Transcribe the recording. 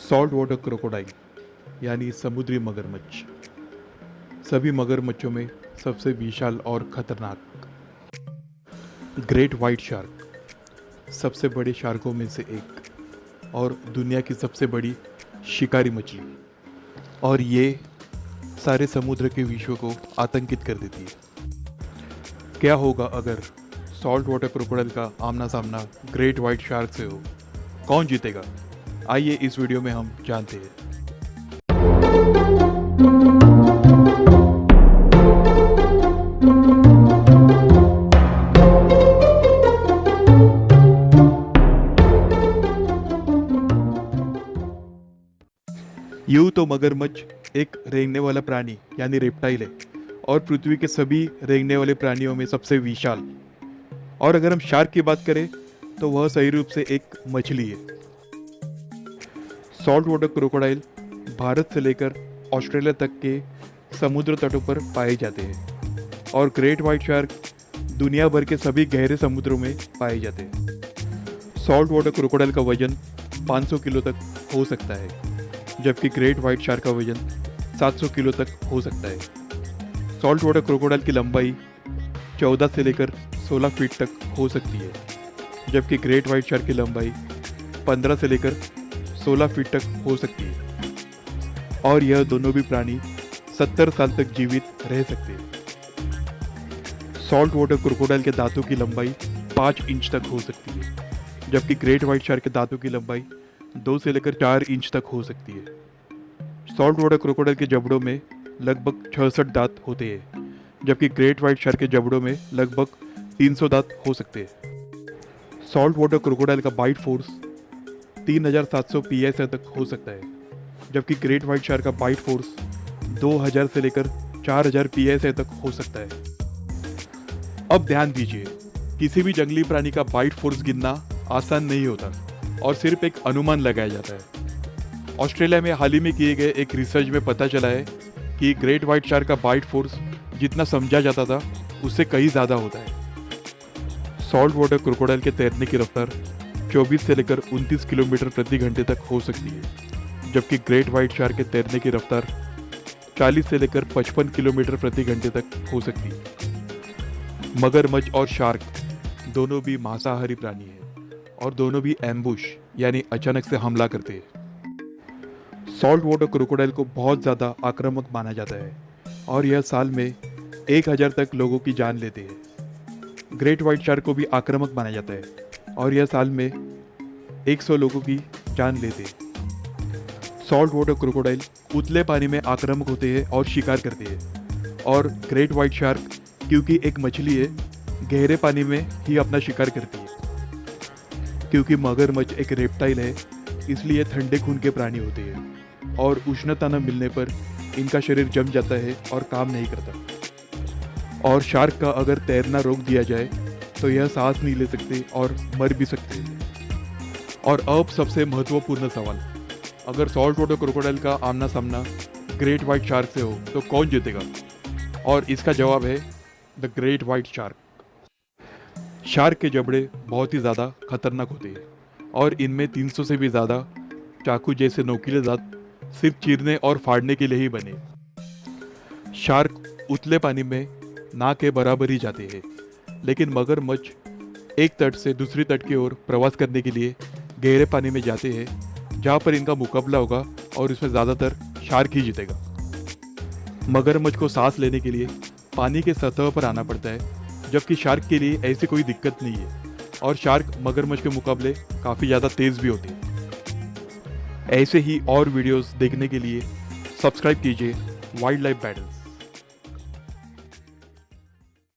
Salt water crocodile यानी समुद्री मगरमच्छ सभी मगरमच्छों में सबसे विशाल और खतरनाक। ग्रेट वाइट शार्क सबसे बड़े शार्कों में से एक और दुनिया की सबसे बड़ी शिकारी मछली, और ये सारे समुद्र के विश्व को आतंकित कर देती है। क्या होगा अगर सॉल्ट वाटर क्रोकोडाइल का आमना सामना ग्रेट वाइट शार्क से हो? कौन जीतेगा? आइए इस वीडियो में हम जानते हैं। यूं तो मगरमच्छ एक रेंगने वाला प्राणी यानी रेप्टाइल है और पृथ्वी के सभी रेंगने वाले प्राणियों में सबसे विशाल। और अगर हम शार्क की बात करें तो वह सही रूप से एक मछली है। सॉल्ट वाटर क्रोकोडाइल भारत से लेकर ऑस्ट्रेलिया तक के समुद्र तटों पर पाए जाते हैं और ग्रेट वाइट शार्क दुनिया भर के सभी गहरे समुद्रों में पाए जाते हैं। सॉल्ट वाटर क्रोकोडाइल का वजन 500 किलो तक हो सकता है, जबकि ग्रेट वाइट शार्क का वजन 700 किलो तक हो सकता है। सॉल्ट वाटर क्रोकोडाइल की लंबाई 14 से लेकर 16 फीट तक हो सकती है, जबकि ग्रेट वाइट शार्क की लंबाई 15 से लेकर 16 फीट तक हो सकती है। और यह दोनों भी प्राणी 70 साल तक जीवित रह सकते हैं। सॉल्ट वाटर क्रोकोडाइल के दांतों की लंबाई 5 इंच तक हो सकती है, जबकि ग्रेट वाइट शार्क के दांतों की लंबाई 2 से लेकर 4 इंच तक हो सकती है। सॉल्ट वाटर क्रोकोडाइल के जबड़ों में लगभग 66 दांत होते हैं, जबकि ग्रेट वाइट शार्क के जबड़ों में लगभग 300 दांत हो सकते हैं। सॉल्ट वाटर क्रोकोडाइल का बाइट फोर्स 3700 psi तक हो सकता है, जबकि ग्रेट वाइट शार्क का बाइट फोर्स 2000 से लेकर 4000 psi तक हो सकता है। अब ध्यान दीजिए, किसी भी जंगली प्राणी का बाइट फोर्स गिनना आसान नहीं होता और सिर्फ एक अनुमान लगाया जाता है। ऑस्ट्रेलिया में हाल ही में किए गए एक रिसर्च में पता चला है कि ग्रेट वाइट शार्क का बाइट फोर्स जितना समझा जाता था उससे कहीं ज़्यादा होता है। सॉल्ट वाटर क्रोकोडाइल के तैरने की रफ्तार 24 से लेकर 29 किलोमीटर प्रति घंटे तक हो सकती है, जबकि ग्रेट वाइट शार्क के तैरने की रफ्तार 40 से लेकर 55 किलोमीटर प्रति घंटे तक हो सकती है। मगरमच्छ और शार्क दोनों भी मांसाहारी प्राणी हैं और दोनों भी एम्बुश यानी अचानक से हमला करते हैं। सॉल्ट वाटर क्रोकोडाइल को बहुत ज़्यादा आक्रामक माना जाता है और यह साल में 1000 तक लोगों की जान लेते हैं। ग्रेट वाइट शार्क को भी आक्रामक माना जाता है और यह साल में 100 लोगों की जान लेते हैं। सॉल्ट वाटर क्रोकोडाइल उतले पानी में आक्रामक होते हैं और शिकार करते हैं, और ग्रेट वाइट शार्क क्योंकि एक मछली है गहरे पानी में ही अपना शिकार करती है। क्योंकि मगरमच्छ एक रेप्टाइल है इसलिए ठंडे खून के प्राणी होते हैं और उष्णता न मिलने पर इनका शरीर जम जाता है और काम नहीं करता। और शार्क का अगर तैरना रोक दिया जाए तो यह सांस नहीं ले सकते और मर भी सकते हैं। और अब सबसे महत्वपूर्ण सवाल, अगर सॉल्ट वाटर क्रोकोडाइल का आमना सामना ग्रेट वाइट शार्क से हो तो कौन जीतेगा? और इसका जवाब है the great white shark. Shark के जबड़े बहुत ही ज़्यादा खतरनाक होते हैं और इनमें 300 से भी ज़्यादा चाकू जैसे नोकीले दांत सिर्फ चीरने और फाड़ने के लिए ही बने। शार्क उतले पानी में ना के बराबर ही जाते हैं, लेकिन मगरमच्छ एक तट से दूसरी तट की ओर प्रवास करने के लिए गहरे पानी में जाते हैं, जहाँ पर इनका मुकाबला होगा और इसमें ज़्यादातर शार्क ही जीतेगा। मगरमच्छ को सांस लेने के लिए पानी के सतह पर आना पड़ता है, जबकि शार्क के लिए ऐसी कोई दिक्कत नहीं है और शार्क मगरमच्छ के मुकाबले काफ़ी ज़्यादा तेज़ भी होते हैं। ऐसे ही और वीडियोस देखने के लिए सब्सक्राइब कीजिए वाइल्ड लाइफ बैटल्स।